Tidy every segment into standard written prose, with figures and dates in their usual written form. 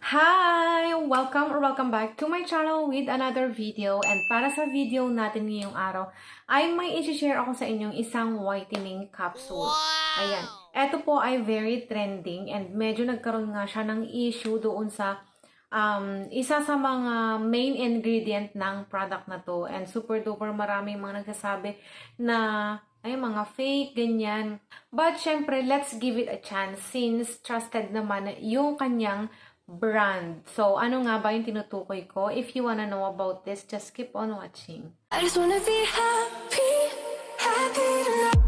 Hi! Welcome back to my channel with another video. And para sa video natin ngayong araw, ay may i-share ako sa inyong isang whitening capsule. Ayan. Ito po ay very trending and medyo nagkaroon nga siya ng issue doon sa isa sa mga main ingredient ng product na to. And super duper maraming mga nagsasabi na ay mga fake, ganyan. But syempre, let's give it a chance since trusted naman yung kanyang brand. So, ano nga ba yung tinutukoy ko? If you wanna know about this, just keep on watching. I just wanna be happy, happy tonight.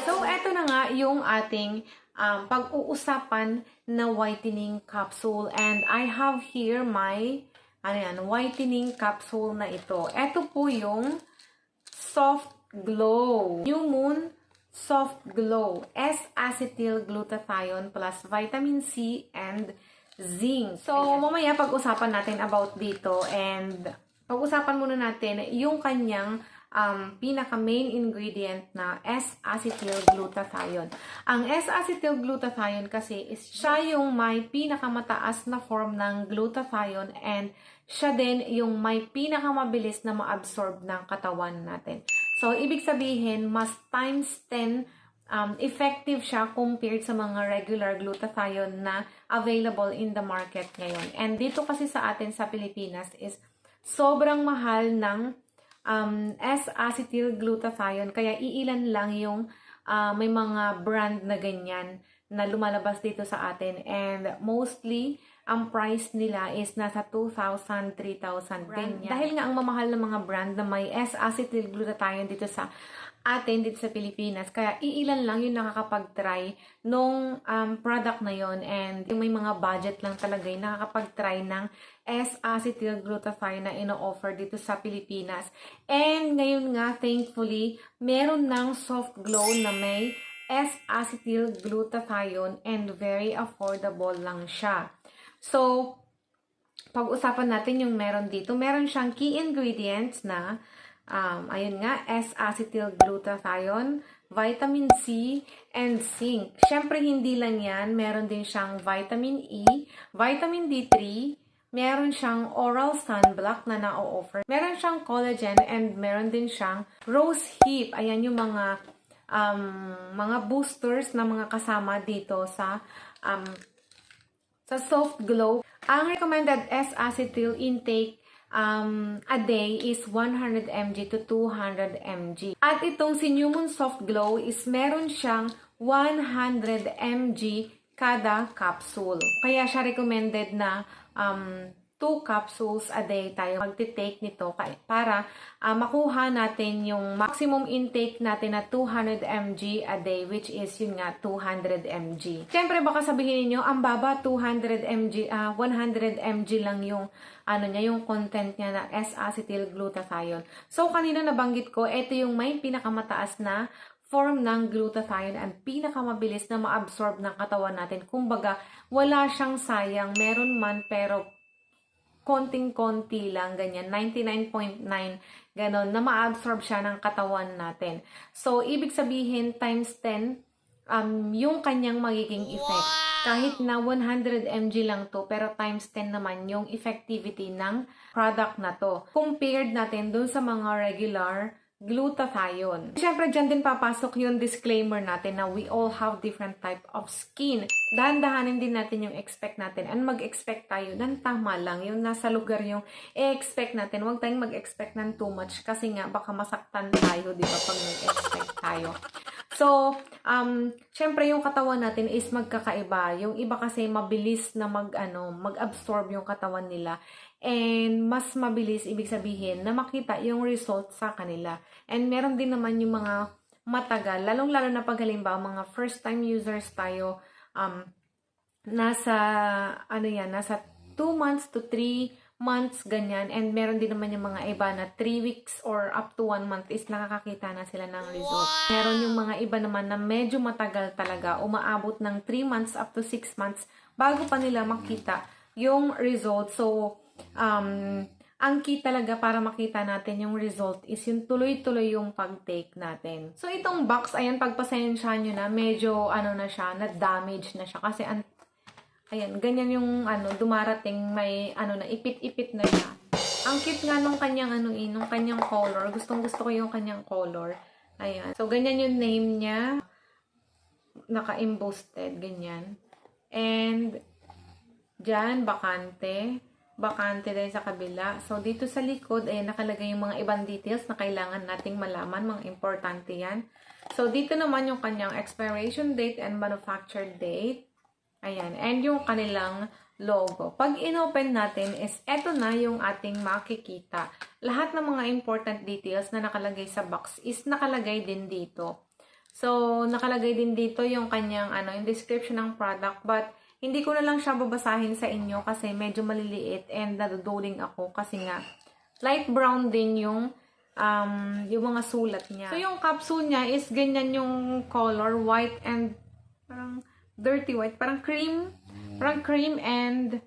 So, eto na nga yung ating pag-uusapan na whitening capsule. And I have here my whitening capsule na ito. Ito po yung Soft Glow. New Moon Soft Glow. S-acetyl glutathione plus vitamin C and zinc. So, mamaya pag-usapan natin about dito. And pag-usapan muna natin yung kanyang pinaka-main ingredient na S-acetyl glutathione. Ang S-acetyl glutathione kasi is siya yung may pinakamataas na form ng glutathione and siya din yung may pinakamabilis na ma-absorb ng katawan natin. So, ibig sabihin, mas times 10 effective siya compared sa mga regular glutathione na available in the market ngayon. And dito kasi sa atin sa Pilipinas is sobrang mahal ng S-acetyl glutathione. Kaya iilan lang yung may mga brand na ganyan na lumalabas dito sa atin. And mostly, ang price nila is nasa 2,000, 3,000 ganyan. Dahil nga ang mamahal ng mga brand na may S-acetyl glutathione dito sa atin, dito sa Pilipinas. Kaya iilan lang yung nakakapag-try nung product na yon. And yung may mga budget lang talaga yung nakakapag-try ng S-acetyl glutathione na ino-offer dito sa Pilipinas. And ngayon nga, thankfully, meron ng Soft Glow na may S-acetyl glutathione and very affordable lang siya. So, pag-usapan natin yung meron dito. Meron siyang key ingredients na ayun nga, S-acetyl glutathione, vitamin C, and zinc. Siyempre, hindi lang yan. Meron din siyang vitamin E, vitamin D3, meron siyang oral sunblock na na-offer. Meron siyang collagen, and meron din siyang rose hip. Ayan yung mga boosters na mga kasama dito sa Soft Glow. Ang recommended S-acetyl intake a day is 100 mg to 200 mg. At itong si New Moon Soft Glow is meron siyang 100 mg kada capsule. Kaya siya recommended na 2 capsules a day tayo magti-take nito para makuha natin yung maximum intake natin na 200 mg a day, which is yun nga 200 mg. Siyempre baka sabihin niyo ang baba 200 mg 100 mg lang yung yung content niya na S-acetyl glutathione. So kanina nabanggit ko, ito yung may pinakamataas na form ng glutathione and pinakamabilis na ma-absorb ng katawan natin. Kumbaga, wala siyang sayang, meron man pero konting-konti lang, ganyan, 99.9, ganon, na ma-absorb siya ng katawan natin. So, ibig sabihin, times 10, yung kanyang magiging effect. Kahit na 100 mg lang to, pero times 10 naman yung effectivity ng product na to. Compared natin dun sa mga regular glutathione. Siyempre, dyan din papasok yung disclaimer natin na we all have different type of skin. Dahan-dahanin din natin yung expect natin and mag-expect tayo ng tama lang. Yung nasa lugar yung i-expect natin. Huwag tayong mag-expect ng too much kasi nga baka masaktan tayo, di ba, pag nag-expect tayo. So, syempre yung katawan natin is magkakaiba. Yung iba kasi mabilis na mag-absorb yung katawan nila. And mas mabilis, ibig sabihin, na makita yung result sa kanila. And meron din naman yung mga matagal, lalong-lalo na pag halimbawa, mga first-time users tayo, nasa 2 months to 3 months, ganyan. And meron din naman yung mga iba na 3 weeks or up to 1 month is nakakakita na sila ng result. Meron yung mga iba naman na medyo matagal talaga, umaabot ng 3 months up to 6 months bago pa nila makita yung result. So, ang key talaga para makita natin yung result is yung tuloy-tuloy yung pag-take natin. So, itong box, ayan, pagpasensya nyo na, medyo, na siya, na-damage na siya. Kasi, ayan, ganyan yung, dumarating, may, na, ipit-ipit na siya. Ang cute nga nung kanyang, nung kanyang color. Gustong-gusto ko yung kanyang color. Ayan. So, ganyan yung name niya. Naka-embossed, ganyan. And, dyan, bakante. Bakante din sa kabila. So, dito sa likod, ayan, nakalagay yung mga ibang details na kailangan nating malaman. Mga importante yan. So, dito naman yung kanyang expiration date and manufacture date. Ayan. And yung kanilang logo. Pag inopen natin is, eto na yung ating makikita. Lahat ng mga important details na nakalagay sa box is nakalagay din dito. So, nakalagay din dito yung kanyang, yung description ng product. But, hindi ko na lang siya babasahin sa inyo kasi medyo maliliit and naduduling ako kasi nga light brown din yung mga sulat niya. So, yung capsule niya is ganyan yung color, white and parang dirty white, parang cream and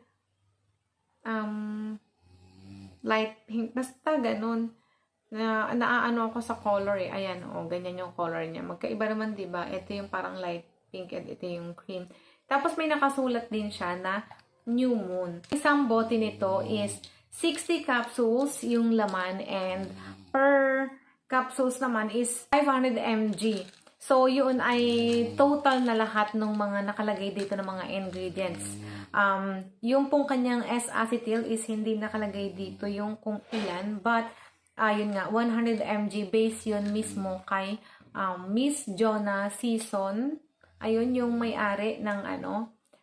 light pink. Basta ganun. Naaano ako sa color eh. Ayan, ganyan yung color niya. Magkaiba naman, diba? Ito yung parang light pink and ito yung cream. Tapos may nakasulat din siya na New Moon. Isang bote nito is 60 capsules yung laman and per capsules naman is 500 mg. So, yun ay total na lahat ng mga nakalagay dito ng mga ingredients. Yung pong kanyang S-acetyl is hindi nakalagay dito yung kung ilan. But, yun nga, 100 mg base yun mismo kay Miss Jonah Season. Ayun yung may-ari ng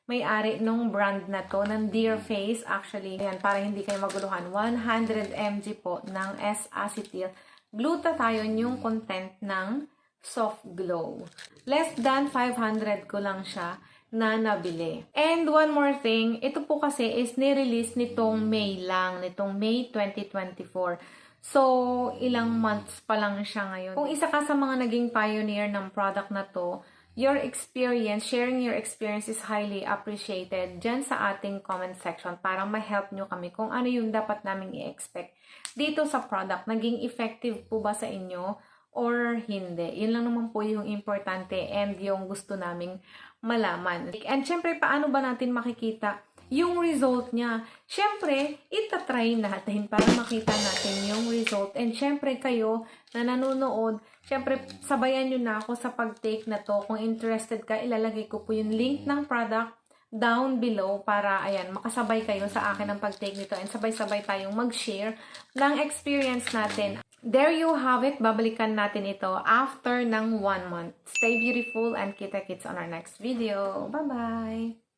may-ari nung brand na to, ng Dear Face. Actually, yan, para hindi kayo maguluhan, 100 mg po ng S-acetyl. Glutathione yung content ng Soft Glow. Less than 500 ko lang siya na nabili. And one more thing, ito po kasi is nirelease nitong May lang, nitong May 2024. So, ilang months pa lang siya ngayon. Kung isa ka sa mga naging pioneer ng product na to, your experience, sharing your experience is highly appreciated dyan sa ating comment section para ma-help nyo kami kung ano yung dapat naming i-expect dito sa product. Naging effective po ba sa inyo or hindi? Yun lang naman po yung importante and yung gusto naming malaman. And syempre, paano ba natin makikita yung result niya? Syempre, itatry natin para makita natin yung result. And syempre, kayo na nanonood, syempre, sabayan nyo na ako sa pag-take na to. Kung interested ka, ilalagay ko po yung link ng product down below para, ayan, makasabay kayo sa akin ng pag-take nito and sabay-sabay tayong mag-share ng experience natin. There you have it. Babalikan natin ito after ng 1 month. Stay beautiful and kita-kits on our next video. Bye-bye!